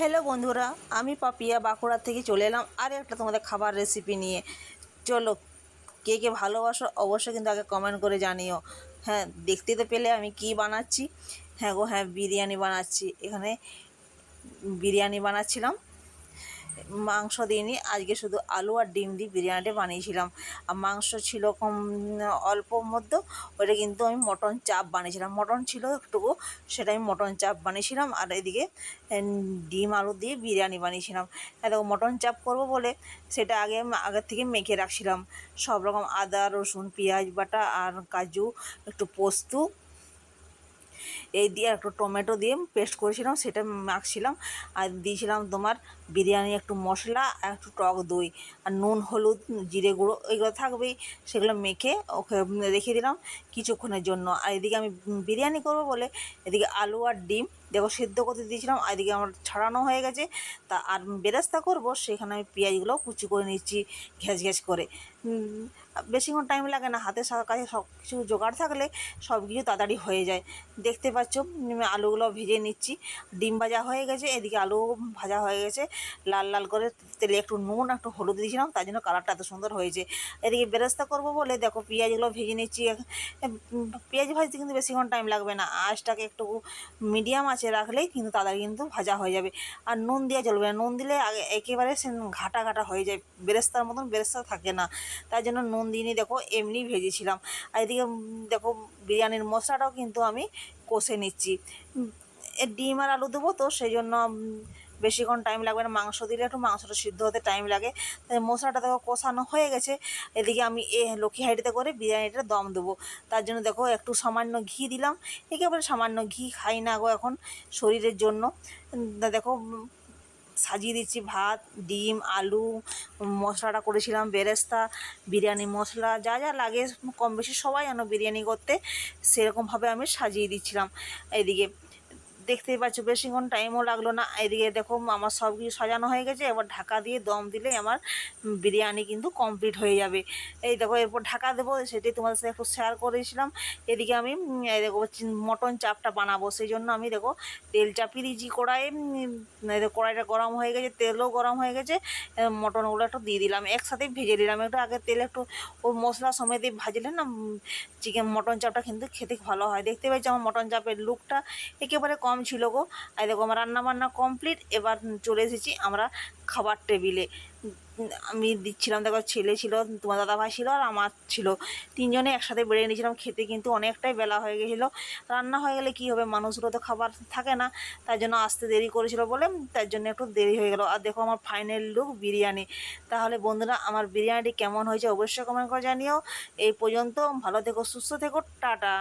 Hello বন্ধুরা, আমি পাপিয়া বাঁকুড়া থেকে চলে এলাম আর একটা তোমাদের খাবার রেসিপি নিয়ে। চলো, কে কে ভালোবাসো অবশ্যই কিন্তু আগে কমেন্ট করে জানিও। হ্যাঁ, দেখতে তো পেলে আমি কি বানাচ্ছি। হ্যাঁ গো, হ্যাঁ, বিরিয়ানি বানাচ্ছি। এখানে বিরিয়ানি বানাচ্ছিলাম, মাংস দিইনি আজকে, শুধু আলু আর ডিম দিয়ে বিরিয়ানিটা বানিয়েছিলাম। আর মাংস ছিল কম, অল্প মধ্যে। ওটা কিন্তু আমি মটন চাপ বানিয়েছিলাম, মটন ছিল একটুকু, সেটা আমি মটন চাপ বানিয়েছিলাম। আর এদিকে ডিম আলু দিয়ে বিরিয়ানি বানিয়েছিলাম। দেখো, মটন চাপ করবো বলে সেটা আগের থেকে মেখে রাখছিলাম। সব রকম আদা রসুন পেঁয়াজ বাটা আর কাজু, একটু পোস্ত এই দিয়ে একটু টমেটো দিয়ে পেস্ট করেছিলাম, সেটা মাখছিলাম। আর দিয়েছিলাম তোমার বিরিয়ানি একটু মশলা আর একটু টক দই আর নুন হলুদ জিরে গুঁড়ো, এগুলো থাকবেই। সেগুলো মেখে ওকে রেখে দিলাম কিছুক্ষণের জন্য। আর এদিকে আমি বিরিয়ানি করবো বলে এদিকে আলু আর ডিম দেখো সিদ্ধ করতে দিয়েছিলাম। আর এদিকে আমার ছাড়ানো হয়ে গেছে। তা আর বেরেস্তা করবো, সেখানে আমি পেঁয়াজগুলো কুচি করে নিচ্ছি ঘ্যাঁচ ঘ্যাঁচ করে। বেশিক্ষণ টাইম লাগে না, হাতের কাছে সব কিছু জোগাড় থাকলে সব কিছু তাড়াতাড়ি হয়ে যায়। দেখতে পাচ্ছ, আলুগুলো ভেজে নিচ্ছি। ডিম ভাজা হয়ে গেছে, এদিকে আলু ভাজা হয়ে গেছে। লাল লাল করে তেলে একটু নুন একটু হলুদ দিয়েছিলাম, তার জন্য কালারটা এত সুন্দর হয়েছে। এদিকে বেরেস্তা করবো বলে দেখো পেঁয়াজগুলো ভেজে নিচ্ছি। পেঁয়াজ ভাজতে কিন্তু বেশিক্ষণ টাইম লাগবে না, আঁচটাকে একটু মিডিয়াম আঁচে রাখলেই কিন্তু তাড়াতাড়ি কিন্তু ভাজা হয়ে যাবে। আর নুন দেওয়া চলবে না, নুন দিলে আগে একেবারে সে ঘাটা ঘাটা হয়ে যায়, বেরেস্তার মতন বেরেস্তা থাকে না। তাই জন্য নুন দিইনি, দেখো এমনি ভেজেছিলাম। আর এদিকে দেখো বিরিয়ানির মশলাটাও কিন্তু আমি কষে নিচ্ছি। ডিম আর আলু দেবো তো সেই জন্য বেশিক্ষণ টাইম লাগবে না, মাংস দিলে একটু মাংসটা সিদ্ধ হতে টাইম লাগে। তাই মশলাটা দেখো কষানো হয়ে গেছে। এদিকে আমি লক্ষ্মী হাঁড়িতে করে বিরিয়ানিটা দম দেবো। তার জন্য দেখো একটু সামান্য ঘি দিলাম, একেবারে সামান্য ঘি, খাই না গো এখন শরীরের জন্য। দেখো সাজিয়ে দিচ্ছি ভাত ডিম আলু, মশলাটা করেছিলাম বেরেস্তা, বিরিয়ানি মশলা যা যা লাগে কম বেশি সবাই যেন বিরিয়ানি করতে সেরকমভাবে আমি সাজিয়ে দিচ্ছিলাম। এইদিকে দেখতেই পাচ্ছ বেশিক্ষণ টাইমও লাগলো না। এদিকে দেখো আমার সব কিছু সাজানো হয়ে গেছে, এবার ঢাকা দিয়ে দম দিলে আমার বিরিয়ানি কিন্তু কমপ্লিট হয়ে যাবে। এই দেখো এরপর ঢাকা দেবো, সেটাই তোমাদের সাথে একটু শেয়ার করেছিলাম। এদিকে আমি এই দেখো মটন চাপটা বানাবো, সেই জন্য আমি দেখো তেল চাপিয়ে দিয়েছি কড়াইয়ে। কড়াইটা গরম হয়ে গেছে, তেলও গরম হয়ে গেছে। মটনগুলো একটু দিয়ে দিলাম, একসাথেই ভেজে দিলাম। একটু আগে তেল একটু ওই মশলা সমেত ভাজলে না চিকেন মটন চাপটা কিন্তু খেতে ভালো হয়। দেখতে পাচ্ছি আমার মটন চাপের লুকটা একেবারে কম ছিল গো। আর দেখো আমার রান্নাবান্না কমপ্লিট, এবার চলে এসেছি আমরা খাবার টেবিলে। আমি দিচ্ছিলাম, দেখো ছেলে ছিল, তোমার দাদাভাই ছিল আর আমার ছিল, তিনজনে একসাথে বেড়ে নিয়েছিলাম। খেতে কিন্তু অনেকটাই বেলা হয়ে গেছিলো। রান্না হয়ে গেলে কী হবে, মানুষগুলো তো খাবার থাকে না, তাই জন্য আসতে দেরি করেছিল বলে তার জন্য একটু দেরি হয়ে গেল। আর দেখো আমার ফাইনাল লুক বিরিয়ানি। তাহলে বন্ধুরা আমার বিরিয়ানিটি কেমন হয়েছে অবশ্যই কমেন্ট করে জানিও। এই পর্যন্ত ভালো থেকো সুস্থ থেকো, টাটা।